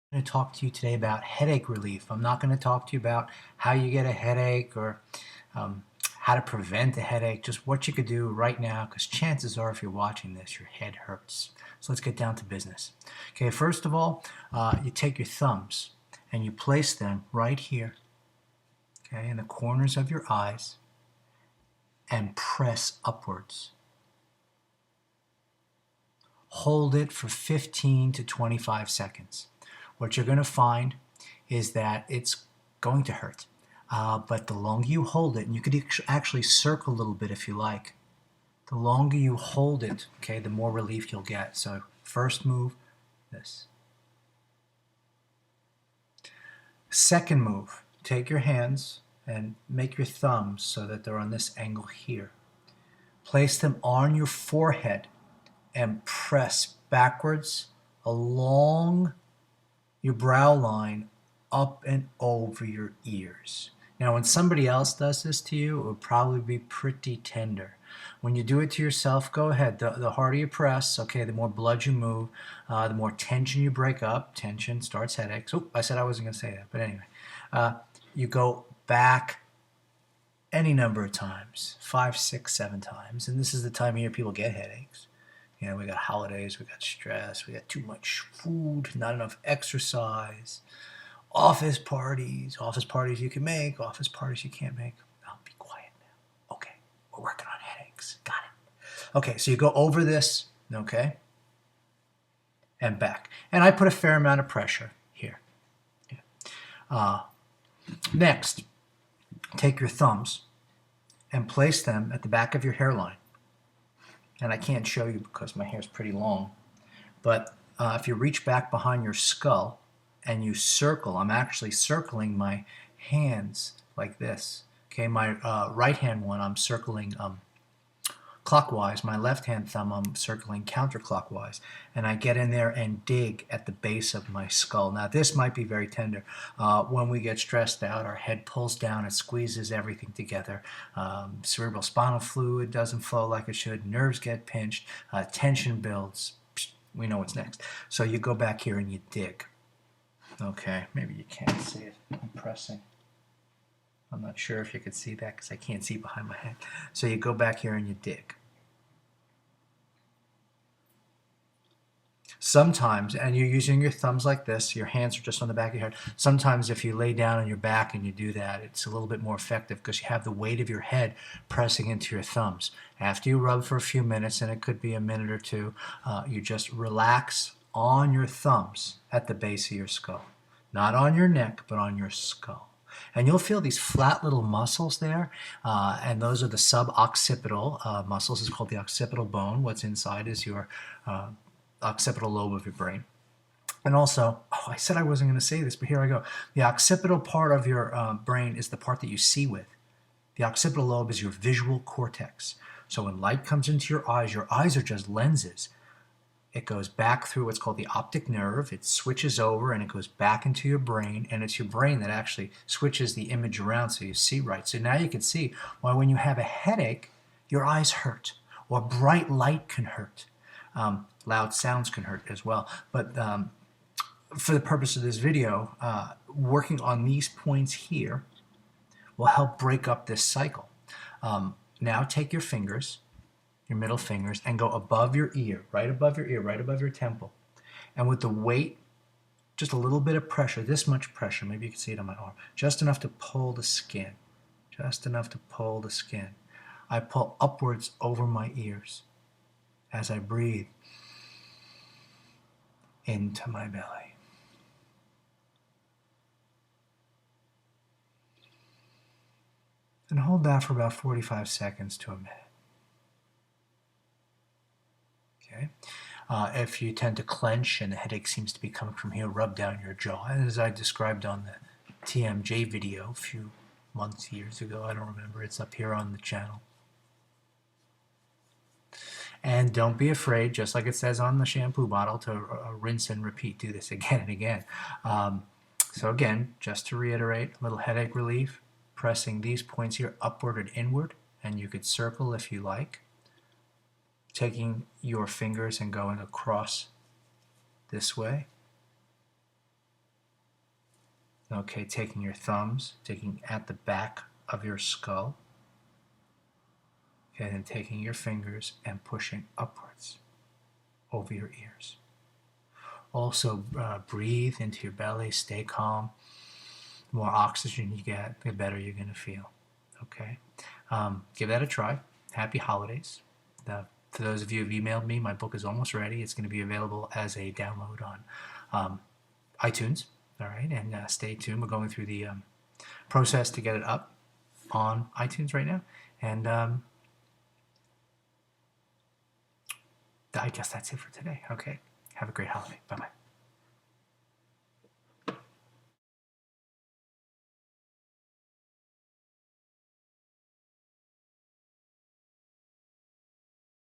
I'm going to talk to you today about headache relief. I'm not going to talk to you about how you get a headache or um, how to prevent a headache, just what you could do right now, because chances are if you're watching this, your head hurts. So let's get down to business. Okay, first of all, you take your thumbs and you place them right here, okay, in the corners of your eyes and press upwards. Hold it for 15 to 25 seconds. What you're going to find is that it's going to hurt. But the longer you hold it, and you could actually circle a little bit if you like, the longer you hold it, okay, the more relief you'll get. So first move, this. Second move, take your hands and make your thumbs so that they're on this angle here. Place them on your forehead and press backwards along your brow line up and over your ears. Now, when somebody else does this to you, it would probably be pretty tender. When you do it to yourself, go ahead. The harder you press, okay, the more blood you move, the more tension you break up. Tension starts headaches. Oh, I said I wasn't going to say that, but anyway. You go back any number of times, 5, 6, 7 times, and this is the time of year people get headaches. You know, we got holidays, we got stress, we got too much food, not enough exercise, office parties you can make, office parties you can't make. I'll be quiet now. Okay, we're working on headaches. Got it. Okay, so you go over this, okay, and back. And I put a fair amount of pressure here. Next, take your thumbs and place them at the back of your hairline. And I can't show you because my hair is pretty long. But if you reach back behind your skull and you circle, I'm actually circling my hands like this. Okay, my right hand one I'm circling clockwise. My left hand thumb I'm circling counterclockwise. And I get in there and dig at the base of my skull. Now this might be very tender. When we get stressed out, our head pulls down, it squeezes everything together. Cerebral spinal fluid doesn't flow like it should. Nerves get pinched. Tension builds. We know what's next. So you go back here and you dig. Okay, maybe you can't see it. I'm pressing. I'm not sure if you could see that because I can't see behind my head. So you go back here and you dig. Sometimes, and you're using your thumbs like this, your hands are just on the back of your head. Sometimes if you lay down on your back and you do that, it's a little bit more effective because you have the weight of your head pressing into your thumbs. After you rub for a few minutes, and it could be a minute or two, you just relax on your thumbs at the base of your skull. Not on your neck, but on your skull. And you'll feel these flat little muscles there, and those are the suboccipital muscles. It's called the occipital bone. What's inside is your occipital lobe of your brain. And also, I said I wasn't going to say this, but here I go. The occipital part of your brain is the part that you see with. The occipital lobe is your visual cortex. So when light comes into your eyes are just lenses. It goes back through what's called the optic nerve. It switches over and it goes back into your brain, and it's your brain that actually switches the image around so you see right. So now you can see why when you have a headache, your eyes hurt, or bright light can hurt. Loud sounds can hurt as well. But for the purpose of this video, working on these points here will help break up this cycle. Now take your fingers, your middle fingers, and go above your ear, right above your ear, right above your temple. And with the weight, just a little bit of pressure, this much pressure, maybe you can see it on my arm, just enough to pull the skin, just enough to pull the skin. I pull upwards over my ears as I breathe into my belly. And hold that for about 45 seconds to a minute. Okay. If you tend to clench and the headache seems to be coming from here, rub down your jaw. And as I described on the TMJ video a few months, years ago, I don't remember, it's up here on the channel. And don't be afraid, just like it says on the shampoo bottle, to rinse and repeat. Do this again and again. So again, just to reiterate, a little headache relief, pressing these points here upward and inward, and you could circle if you like. Taking your fingers and going across this way. Okay, taking your thumbs, taking at the back of your skull. Okay, then taking your fingers and pushing upwards over your ears. Also, breathe into your belly, stay calm. The more oxygen you get, the better you're going to feel. Okay? Give that a try. Happy holidays. For those of you who've emailed me, my book is almost ready. It's going to be available as a download on iTunes. All right, and stay tuned. We're going through the process to get it up on iTunes right now. And I guess that's it for today. Okay. Have a great holiday. Bye-bye.